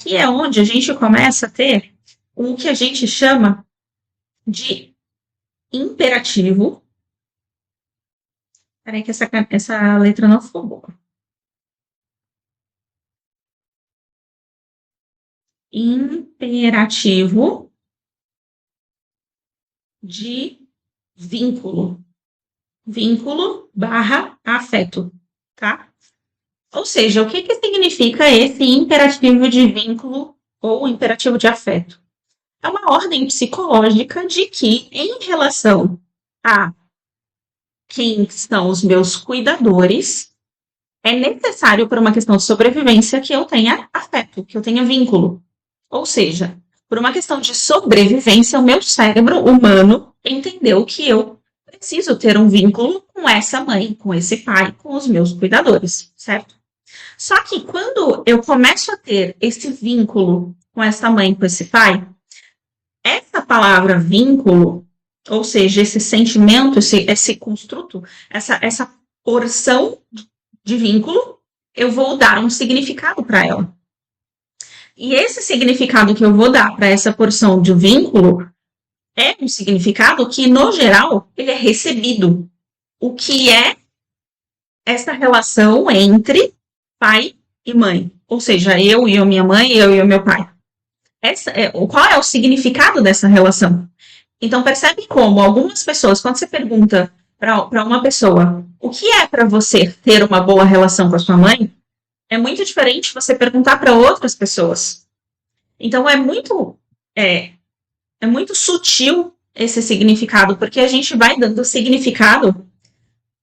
aqui é onde a gente começa a ter o que a gente chama de imperativo. Peraí que essa letra não ficou boa. Imperativo de vínculo. Vínculo barra afeto, tá? Ou seja, o que significa esse imperativo de vínculo ou imperativo de afeto? É uma ordem psicológica de que, em relação a quem são os meus cuidadores, é necessário, por uma questão de sobrevivência, que eu tenha afeto, que eu tenha vínculo. Ou seja, por uma questão de sobrevivência, o meu cérebro humano entendeu que eu preciso ter um vínculo com essa mãe, com esse pai, com os meus cuidadores, certo? Só que quando eu começo a ter esse vínculo com essa mãe, com esse pai, essa palavra vínculo, ou seja, esse sentimento, esse construto, essa porção de vínculo, eu vou dar um significado para ela. E esse significado que eu vou dar para essa porção de vínculo é um significado que, no geral, ele é recebido. O que é essa relação entre pai e mãe? Ou seja, eu e a minha mãe, eu e o meu pai. Qual é o significado dessa relação? Então, percebe como algumas pessoas, quando você pergunta para uma pessoa o que é para você ter uma boa relação com a sua mãe, é muito diferente você perguntar para outras pessoas. Então, é muito sutil esse significado, porque a gente vai dando significado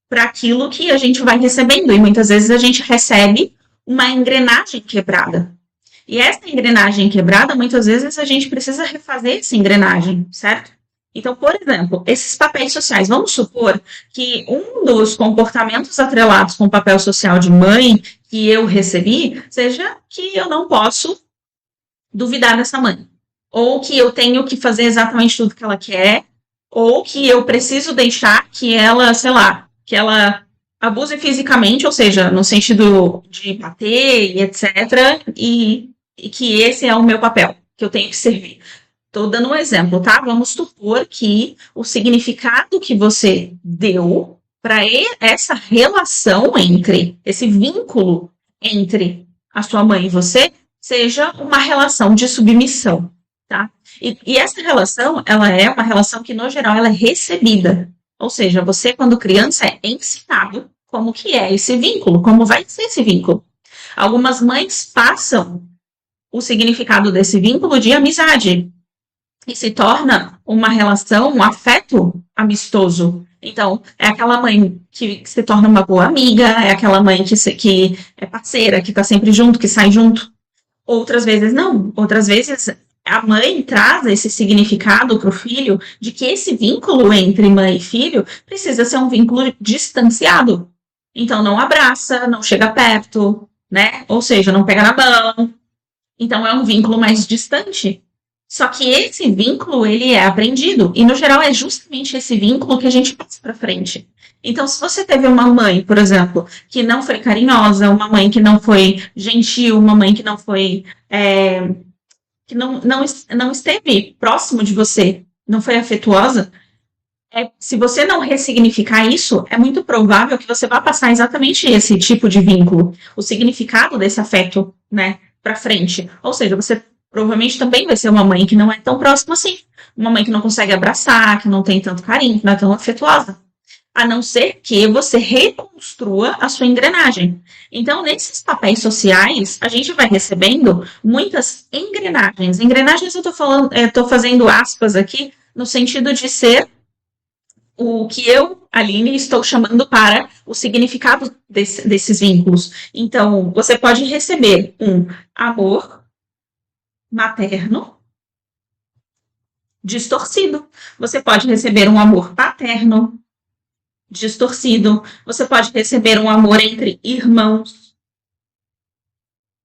para aquilo que a gente vai recebendo, e muitas vezes a gente recebe uma engrenagem quebrada. E essa engrenagem quebrada, muitas vezes a gente precisa refazer essa engrenagem, certo? Então, por exemplo, esses papéis sociais, vamos supor que um dos comportamentos atrelados com o papel social de mãe que eu recebi seja que eu não posso duvidar dessa mãe, ou que eu tenho que fazer exatamente tudo que ela quer, ou que eu preciso deixar que ela, sei lá, que ela abuse fisicamente, ou seja, no sentido de bater e etc., e que esse é o meu papel, que eu tenho que servir. Estou dando um exemplo, tá? Vamos supor que o significado que você deu para essa relação entre, esse vínculo entre a sua mãe e você, seja uma relação de submissão, tá? E essa relação, ela é uma relação que, no geral, ela é recebida. Ou seja, você, quando criança, é ensinado como que é esse vínculo, como vai ser esse vínculo. Algumas mães passam o significado desse vínculo de amizade e se torna uma relação, um afeto amistoso. Então, é aquela mãe que se torna uma boa amiga, é aquela mãe que é parceira, que está sempre junto, que sai junto. Outras vezes não. Outras vezes a mãe traz esse significado para o filho de que esse vínculo entre mãe e filho precisa ser um vínculo distanciado. Então, não abraça, não chega perto, né? Ou seja, não pega na mão. Então, é um vínculo mais distante. Só que esse vínculo, ele é aprendido. E, no geral, é justamente esse vínculo que a gente passa para frente. Então, se você teve uma mãe, por exemplo, que não foi carinhosa, uma mãe que não foi gentil, uma mãe que não foi... que não esteve próximo de você, não foi afetuosa, se você não ressignificar isso, é muito provável que você vá passar exatamente esse tipo de vínculo, o significado desse afeto, né, para frente. Ou seja, você provavelmente também vai ser uma mãe que não é tão próxima assim, uma mãe que não consegue abraçar, que não tem tanto carinho, que não é tão afetuosa. A não ser que você reconstrua a sua engrenagem. Então, nesses papéis sociais, a gente vai recebendo muitas engrenagens. Engrenagens eu estou fazendo aspas aqui, no sentido de ser o que eu, Aline, estou chamando para o significado desses vínculos. Então, você pode receber um amor materno distorcido. Você pode receber um amor paterno distorcido. Você pode receber um amor entre irmãos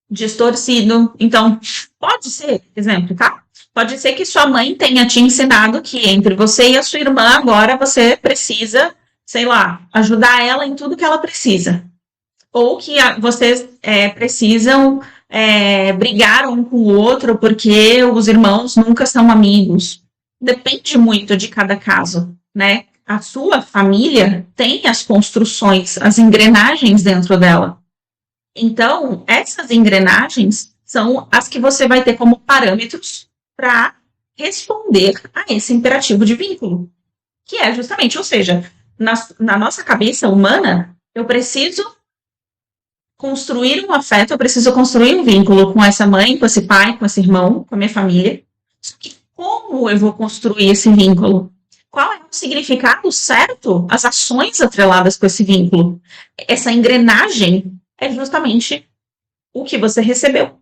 distorcido. Então, pode ser, exemplo, tá? Pode ser que sua mãe tenha te ensinado que entre você e a sua irmã agora você precisa, sei lá, ajudar ela em tudo que ela precisa. Ou que vocês precisam brigaram um com o outro porque os irmãos nunca são amigos. Depende muito de cada caso, né? A sua família tem as construções, as engrenagens dentro dela. Então, essas engrenagens são as que você vai ter como parâmetros para responder a esse imperativo de vínculo, que é justamente, ou seja, na nossa cabeça humana, eu preciso construir um afeto, eu preciso construir um vínculo com essa mãe, com esse pai, com esse irmão, com a minha família. Só que como eu vou construir esse vínculo? Qual é o significado certo, as ações atreladas com esse vínculo? Essa engrenagem é justamente o que você recebeu.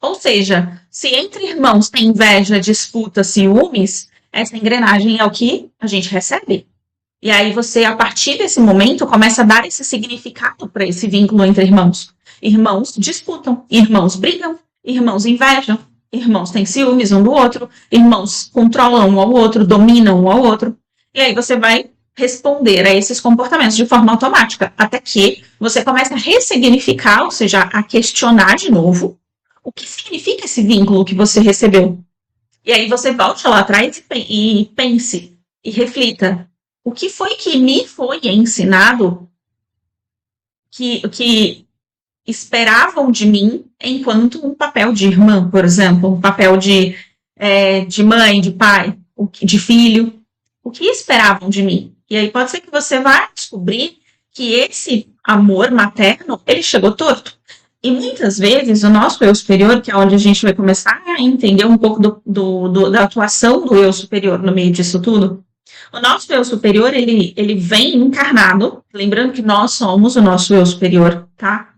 Ou seja, se entre irmãos tem inveja, disputa, ciúmes, essa engrenagem é o que a gente recebe. E aí você, a partir desse momento, começa a dar esse significado para esse vínculo entre irmãos. Irmãos disputam, irmãos brigam, irmãos invejam, irmãos têm ciúmes um do outro, irmãos controlam um ao outro, dominam um ao outro. E aí você vai responder a esses comportamentos de forma automática, até que você começa a ressignificar, ou seja, a questionar de novo o que significa esse vínculo que você recebeu. E aí você volte lá atrás e pense e reflita. O que foi que me foi ensinado que esperavam de mim enquanto um papel de irmã, por exemplo, um papel de mãe, de pai, de filho? O que esperavam de mim? E aí pode ser que você vá descobrir que esse amor materno, ele chegou torto. E muitas vezes o nosso eu superior, que é onde a gente vai começar a entender um pouco da atuação do eu superior no meio disso tudo, o nosso eu superior, ele vem encarnado, lembrando que nós somos o nosso eu superior, tá?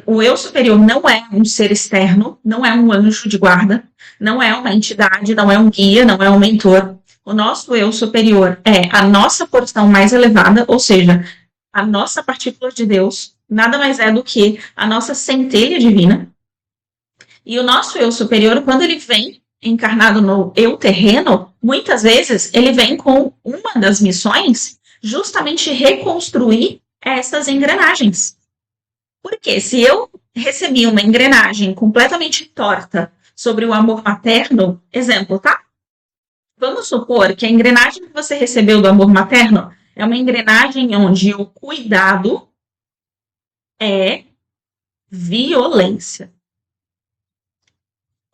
O eu superior não é um ser externo, não é um anjo de guarda, não é uma entidade, não é um guia, não é um mentor. O nosso eu superior é a nossa porção mais elevada, ou seja, a nossa partícula de Deus, nada mais é do que a nossa centelha divina. E o nosso eu superior, quando ele vem encarnado no eu terreno, muitas vezes ele vem com uma das missões justamente reconstruir essas engrenagens. Porque se eu recebi uma engrenagem completamente torta sobre o amor materno, exemplo, tá? Vamos supor que a engrenagem que você recebeu do amor materno é uma engrenagem onde o cuidado é violência.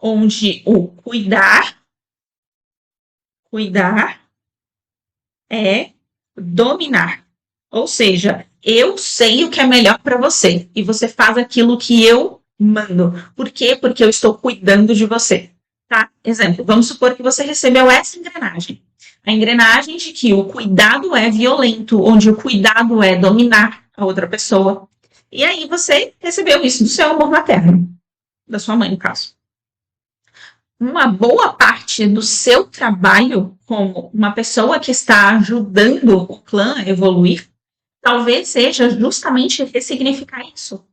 Onde o cuidar é dominar. Ou seja, eu sei o que é melhor para você e você faz aquilo que eu mando. Por quê? Porque eu estou cuidando de você. Tá? Exemplo, vamos supor que você recebeu essa engrenagem. A engrenagem de que o cuidado é violento, onde o cuidado é dominar a outra pessoa. E aí você recebeu isso do seu amor materno, da sua mãe, no caso. Uma boa parte do seu trabalho como uma pessoa que está ajudando o clã a evoluir, talvez seja justamente ressignificar isso.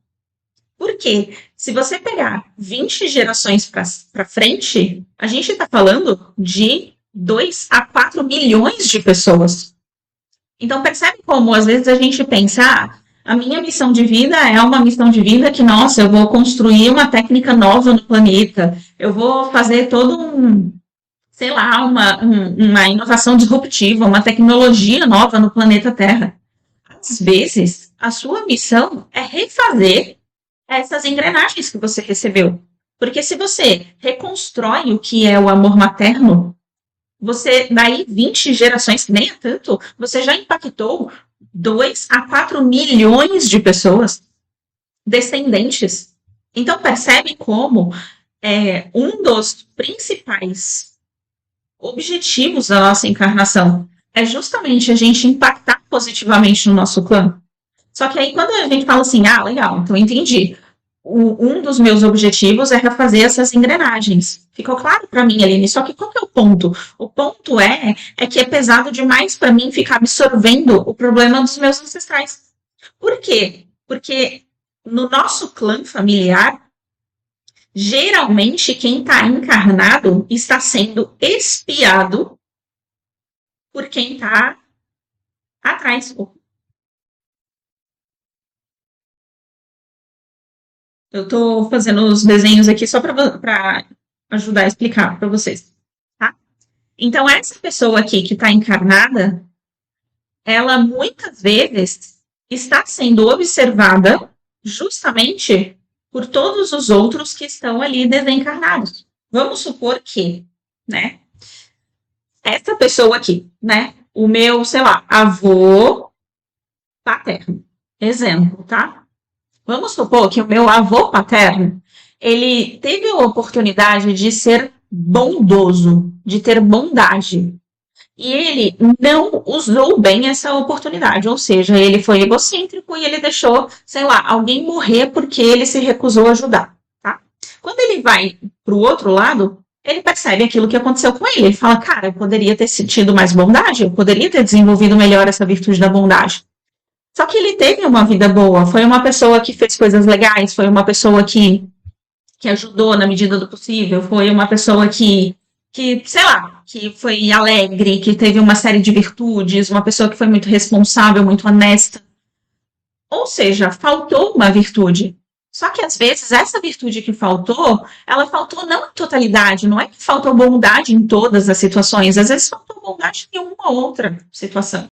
Por quê? Se você pegar 20 gerações para frente, a gente está falando de 2 a 4 milhões de pessoas. Então, percebe como às vezes a gente pensa, a minha missão de vida é uma missão de vida que, nossa, eu vou construir uma técnica nova no planeta, eu vou fazer todo sei lá, uma inovação disruptiva, uma tecnologia nova no planeta Terra. Às vezes, a sua missão é refazer essas engrenagens que você recebeu. Porque se você reconstrói o que é o amor materno, você, daí 20 gerações, que nem é tanto, você já impactou 2 a 4 milhões de pessoas, descendentes. Então, percebe como um dos principais objetivos da nossa encarnação é justamente a gente impactar positivamente no nosso clã. Só que aí, quando a gente fala assim, legal, então entendi. Um dos meus objetivos é refazer essas engrenagens. Ficou claro para mim, Aline, só que qual que é o ponto? O ponto é que é pesado demais para mim ficar absorvendo o problema dos meus ancestrais. Por quê? Porque no nosso clã familiar, geralmente quem está encarnado está sendo espiado por quem está atrás. Eu estou fazendo os desenhos aqui só para ajudar a explicar para vocês, tá? Então, essa pessoa aqui que está encarnada, ela muitas vezes está sendo observada justamente por todos os outros que estão ali desencarnados. Vamos supor que, né, essa pessoa aqui, né, o meu, sei lá, avô paterno, exemplo, tá? Vamos supor que o meu avô paterno, ele teve a oportunidade de ser bondoso, de ter bondade. E ele não usou bem essa oportunidade, ou seja, ele foi egocêntrico e ele deixou, sei lá, alguém morrer porque ele se recusou a ajudar, tá? Quando ele vai para o outro lado, ele percebe aquilo que aconteceu com ele. Ele fala, cara, eu poderia ter sentido mais bondade, eu poderia ter desenvolvido melhor essa virtude da bondade. Só que ele teve uma vida boa, foi uma pessoa que fez coisas legais, foi uma pessoa que ajudou na medida do possível, foi uma pessoa sei lá, que foi alegre, que teve uma série de virtudes, uma pessoa que foi muito responsável, muito honesta. Ou seja, faltou uma virtude. Só que às vezes essa virtude que faltou, ela faltou não em totalidade, não é que faltou bondade em todas as situações, às vezes faltou bondade em uma outra situação.